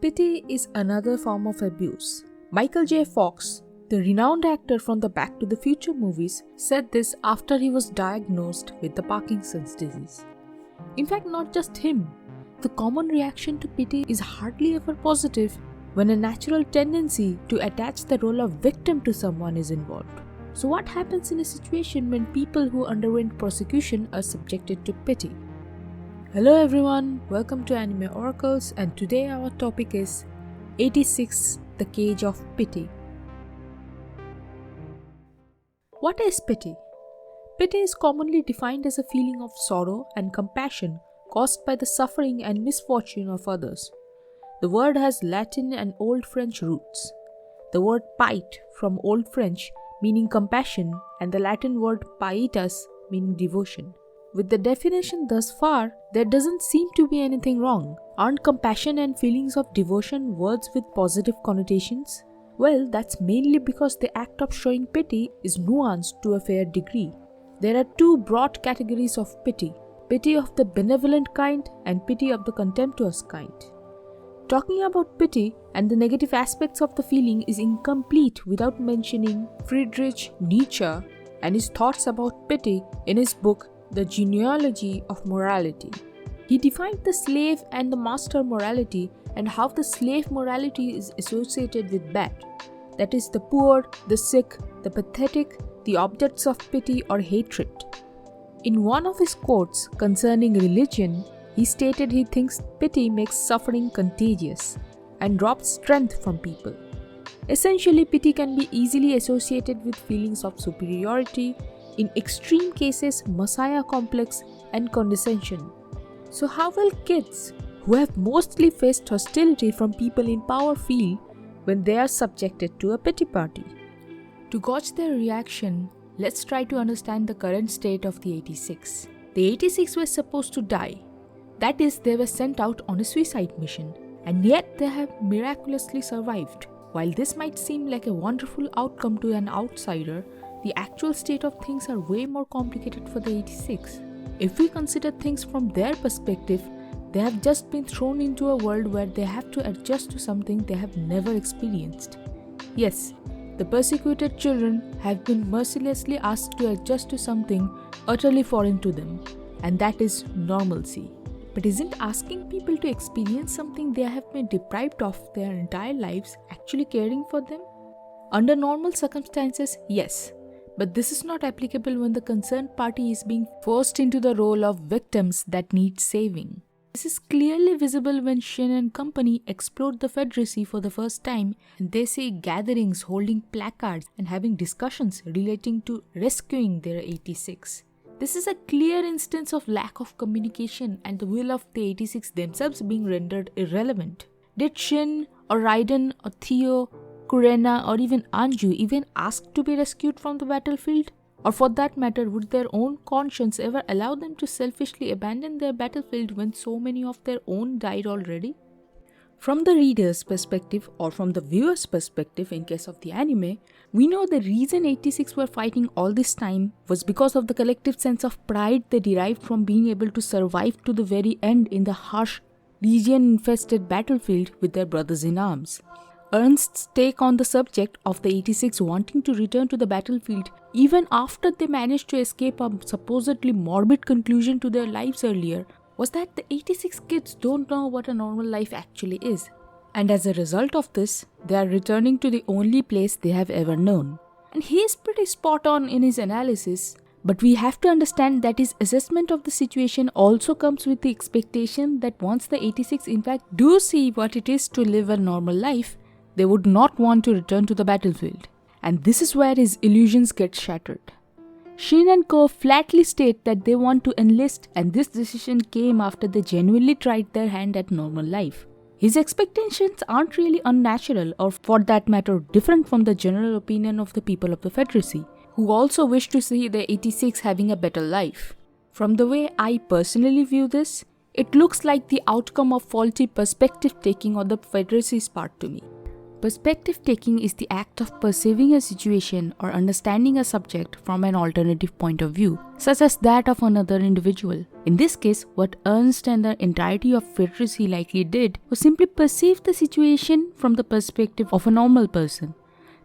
Pity is another form of abuse. Michael J. Fox, the renowned actor from the Back to the Future movies, said this after he was diagnosed with the Parkinson's disease. In fact, not just him. The common reaction to pity is hardly ever positive when a natural tendency to attach the role of victim to someone is involved. So what happens in a situation when people who underwent persecution are subjected to pity? Hello everyone, welcome to Anime Oracles, and today our topic is 86, The Cage of Pity. What is pity? Pity is commonly defined as a feeling of sorrow and compassion caused by the suffering and misfortune of others. The word has Latin and Old French roots. The word pite from Old French meaning compassion and the Latin word pietas meaning devotion. With the definition thus far, there doesn't seem to be anything wrong. Aren't compassion and feelings of devotion words with positive connotations? Well, that's mainly because the act of showing pity is nuanced to a fair degree. There are two broad categories of pity: pity of the benevolent kind and pity of the contemptuous kind. Talking about pity and the negative aspects of the feeling is incomplete without mentioning Friedrich Nietzsche and his thoughts about pity in his book The Genealogy of Morality. He defined the slave and the master morality and how the slave morality is associated with bad. That is, the poor, the sick, the pathetic, the objects of pity or hatred. In one of his quotes concerning religion, he stated he thinks pity makes suffering contagious and robs strength from people. Essentially, pity can be easily associated with feelings of superiority, in extreme cases, messiah complex and condescension. So how will kids, who have mostly faced hostility from people in power, feel when they are subjected to a pity party? To gauge their reaction, let's try to understand the current state of the 86. The 86 were supposed to die. That is, they were sent out on a suicide mission, and yet they have miraculously survived. While this might seem like a wonderful outcome to an outsider, the actual state of things are way more complicated for the 86. If we consider things from their perspective, they have just been thrown into a world where they have to adjust to something they have never experienced. Yes, the persecuted children have been mercilessly asked to adjust to something utterly foreign to them, and that is normalcy. But isn't asking people to experience something they have been deprived of their entire lives actually caring for them? Under normal circumstances, yes. But this is not applicable when the concerned party is being forced into the role of victims that need saving. This is clearly visible when Shin and company explore the Federacy for the first time and they see gatherings holding placards and having discussions relating to rescuing their 86. This is a clear instance of lack of communication and the will of the 86 themselves being rendered irrelevant. Did Shin or Raiden or Theo, Kurena or even Anju even ask to be rescued from the battlefield? Or for that matter, would their own conscience ever allow them to selfishly abandon their battlefield when so many of their own died already? From the reader's perspective or from the viewer's perspective in case of the anime, we know the reason 86 were fighting all this time was because of the collective sense of pride they derived from being able to survive to the very end in the harsh, legion-infested battlefield with their brothers in arms. Ernst's take on the subject of the 86 wanting to return to the battlefield even after they managed to escape a supposedly morbid conclusion to their lives earlier was that the 86 kids don't know what a normal life actually is. And as a result of this, they are returning to the only place they have ever known. And he is pretty spot on in his analysis, but we have to understand that his assessment of the situation also comes with the expectation that once the 86 in fact do see what it is to live a normal life, they would not want to return to the battlefield. And this is where his illusions get shattered. Shin and Co flatly state that they want to enlist, and this decision came after they genuinely tried their hand at normal life. His expectations aren't really unnatural or for that matter different from the general opinion of the people of the Federacy, who also wish to see the 86 having a better life. From the way I personally view this, it looks like the outcome of faulty perspective taking on the Federacy's part to me. Perspective taking is the act of perceiving a situation or understanding a subject from an alternative point of view, such as that of another individual. In this case, what Ernst and the entirety of Pherecydes likely did was simply perceive the situation from the perspective of a normal person.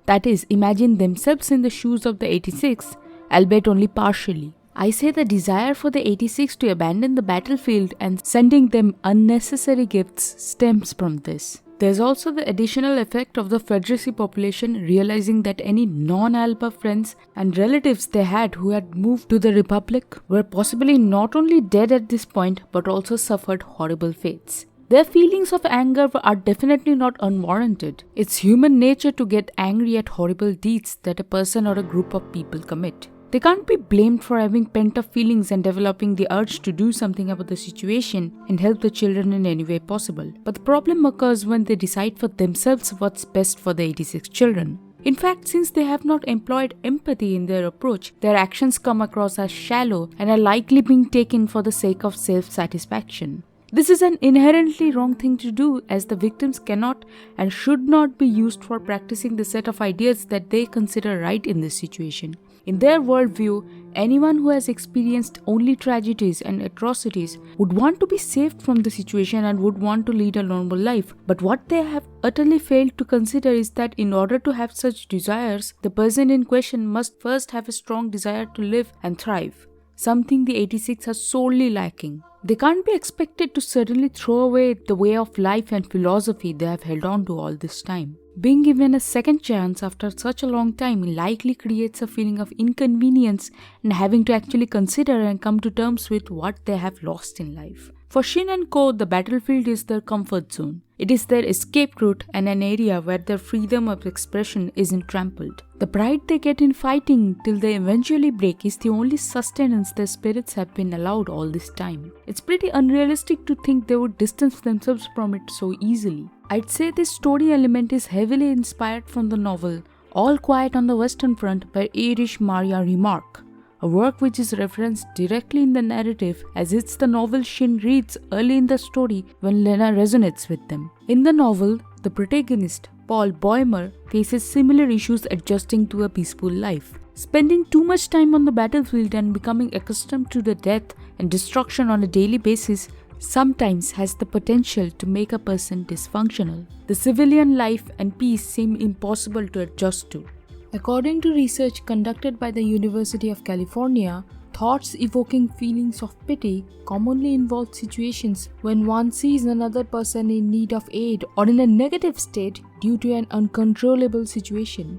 That is, imagine themselves in the shoes of the 86, albeit only partially. I say the desire for the 86 to abandon the battlefield and sending them unnecessary gifts stems from this. There's also the additional effect of the Pherecydes population realizing that any non-Alba friends and relatives they had who had moved to the Republic were possibly not only dead at this point but also suffered horrible fates. Their feelings of anger are definitely not unwarranted. It's human nature to get angry at horrible deeds that a person or a group of people commit. They can't be blamed for having pent-up feelings and developing the urge to do something about the situation and help the children in any way possible. But the problem occurs when they decide for themselves what's best for the 86 children. In fact, since they have not employed empathy in their approach, their actions come across as shallow and are likely being taken for the sake of self-satisfaction. This is an inherently wrong thing to do, as the victims cannot and should not be used for practicing the set of ideas that they consider right in this situation. In their worldview, anyone who has experienced only tragedies and atrocities would want to be saved from the situation and would want to lead a normal life. But what they have utterly failed to consider is that in order to have such desires, the person in question must first have a strong desire to live and thrive, something the 86 are sorely lacking. They can't be expected to suddenly throw away the way of life and philosophy they have held on to all this time. Being given a second chance after such a long time likely creates a feeling of inconvenience and having to actually consider and come to terms with what they have lost in life. For Shin and Co., the battlefield is their comfort zone. It is their escape route and an area where their freedom of expression isn't trampled. The pride they get in fighting till they eventually break is the only sustenance their spirits have been allowed all this time. It's pretty unrealistic to think they would distance themselves from it so easily. I'd say this story element is heavily inspired from the novel All Quiet on the Western Front by Erich Maria Remarque, a work which is referenced directly in the narrative as it's the novel Shin reads early in the story when Lena resonates with them. In the novel, the protagonist, Paul Boehmer, faces similar issues adjusting to a peaceful life. Spending too much time on the battlefield and becoming accustomed to the death and destruction on a daily basis sometimes has the potential to make a person dysfunctional. The civilian life and peace seem impossible to adjust to. According to research conducted by the University of California, thoughts evoking feelings of pity commonly involve situations when one sees another person in need of aid or in a negative state due to an uncontrollable situation.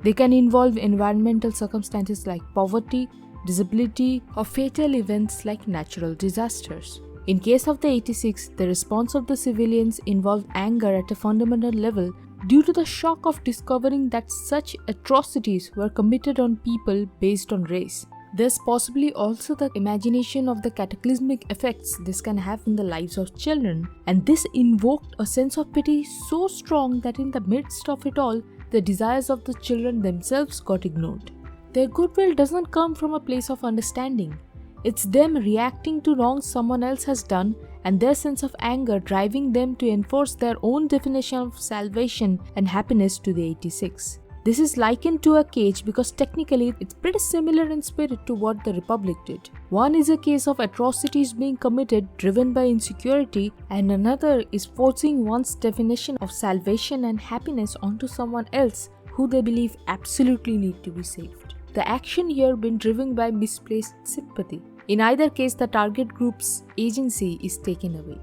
They can involve environmental circumstances like poverty, disability, or fatal events like natural disasters. In case of the 86, the response of the civilians involved anger at a fundamental level due to the shock of discovering that such atrocities were committed on people based on race. There's possibly also the imagination of the cataclysmic effects this can have in the lives of children, and this invoked a sense of pity so strong that in the midst of it all, the desires of the children themselves got ignored. Their goodwill doesn't come from a place of understanding. It's them reacting to wrongs someone else has done and their sense of anger driving them to enforce their own definition of salvation and happiness to the 86. This is likened to a cage because technically it's pretty similar in spirit to what the Republic did. One is a case of atrocities being committed driven by insecurity, and another is forcing one's definition of salvation and happiness onto someone else who they believe absolutely need to be saved. The action here being driven by misplaced sympathy. In either case, the target group's agency is taken away.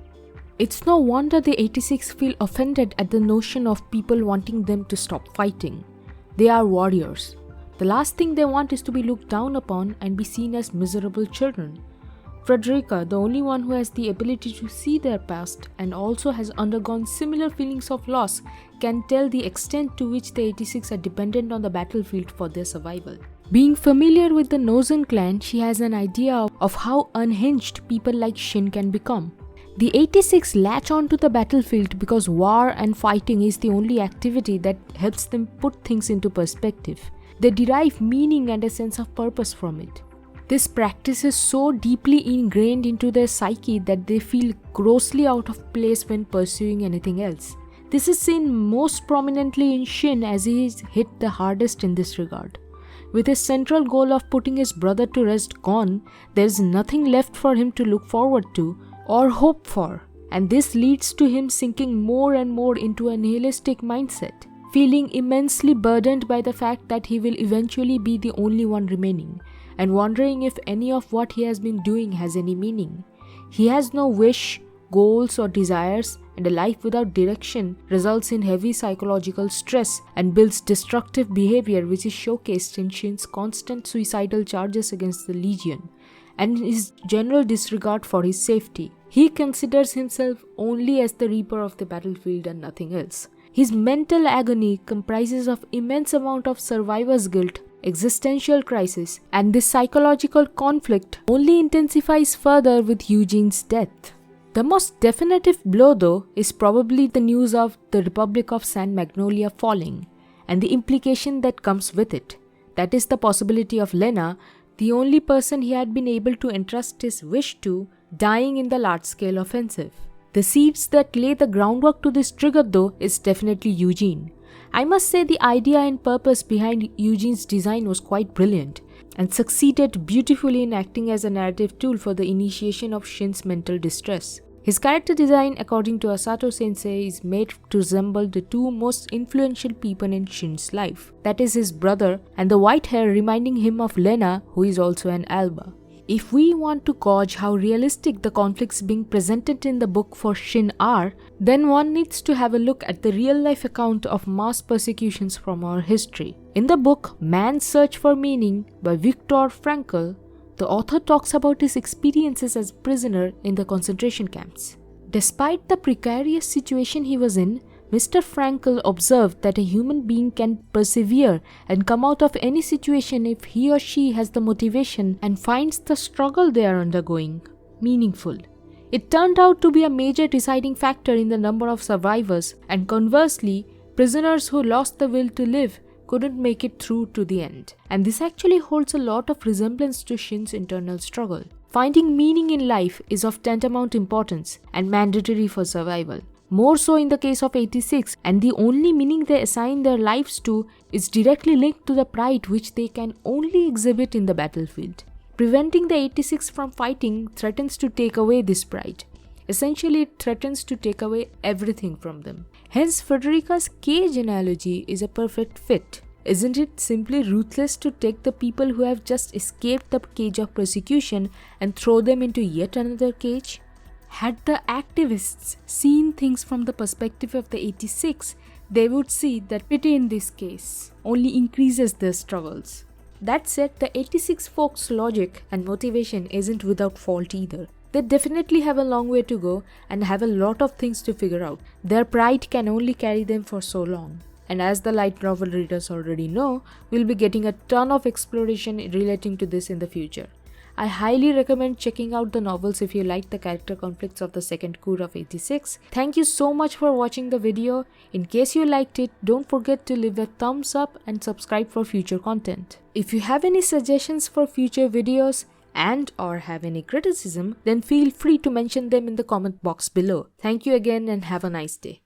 It's no wonder the 86 feel offended at the notion of people wanting them to stop fighting. They are warriors. The last thing they want is to be looked down upon and be seen as miserable children. Frederica, the only one who has the ability to see their past and also has undergone similar feelings of loss, can tell the extent to which the 86 are dependent on the battlefield for their survival. Being familiar with the Nozen clan, she has an idea of how unhinged people like Shin can become. The 86 latch onto the battlefield because war and fighting is the only activity that helps them put things into perspective. They derive meaning and a sense of purpose from it. This practice is so deeply ingrained into their psyche that they feel grossly out of place when pursuing anything else. This is seen most prominently in Shin, as he is hit the hardest in this regard. With his central goal of putting his brother to rest gone, there is nothing left for him to look forward to or hope for, and this leads to him sinking more and more into a nihilistic mindset, feeling immensely burdened by the fact that he will eventually be the only one remaining, and wondering if any of what he has been doing has any meaning. He has no wish, goals or desires, and a life without direction results in heavy psychological stress and builds destructive behavior, which is showcased in Shin's constant suicidal charges against the Legion and his general disregard for his safety. He considers himself only as the reaper of the battlefield and nothing else. His mental agony comprises of immense amount of survivor's guilt, existential crisis, and this psychological conflict only intensifies further with Eugene's death. The most definitive blow, though, is probably the news of the Republic of San Magnolia falling, and the implication that comes with it. That is the possibility of Lena, the only person he had been able to entrust his wish to, dying in the large-scale offensive. The seeds that lay the groundwork to this trigger, though, is definitely Eugene. I must say the idea and purpose behind Eugene's design was quite brilliant, and succeeded beautifully in acting as a narrative tool for the initiation of Shin's mental distress. His character design, according to Asato Sensei, is made to resemble the two most influential people in Shin's life, that is his brother and the white hair reminding him of Lena, who is also an Alba. If we want to gauge how realistic the conflicts being presented in the book for Shin are, then one needs to have a look at the real-life account of mass persecutions from our history. In the book Man's Search for Meaning by Viktor Frankl, the author talks about his experiences as a prisoner in the concentration camps. Despite the precarious situation he was in, Mr. Frankl observed that a human being can persevere and come out of any situation if he or she has the motivation and finds the struggle they are undergoing meaningful. It turned out to be a major deciding factor in the number of survivors, and conversely, prisoners who lost the will to live couldn't make it through to the end. And this actually holds a lot of resemblance to Shin's internal struggle. Finding meaning in life is of tantamount importance and mandatory for survival. More so in the case of 86, and the only meaning they assign their lives to is directly linked to the pride which they can only exhibit in the battlefield. Preventing the 86 from fighting threatens to take away this pride. Essentially, it threatens to take away everything from them. Hence, Frederica's cage analogy is a perfect fit. Isn't it simply ruthless to take the people who have just escaped the cage of persecution and throw them into yet another cage? Had the activists seen things from the perspective of the 86, they would see that pity in this case only increases their struggles. That said, the 86 folks' logic and motivation isn't without fault either. They definitely have a long way to go and have a lot of things to figure out. Their pride can only carry them for so long. And as the light novel readers already know, we'll be getting a ton of exploration relating to this in the future. I highly recommend checking out the novels if you like the character conflicts of the second cour of 86. Thank you so much for watching the video. In case you liked it, don't forget to leave a thumbs up and subscribe for future content. If you have any suggestions for future videos and or have any criticism, then feel free to mention them in the comment box below. Thank you again and have a nice day.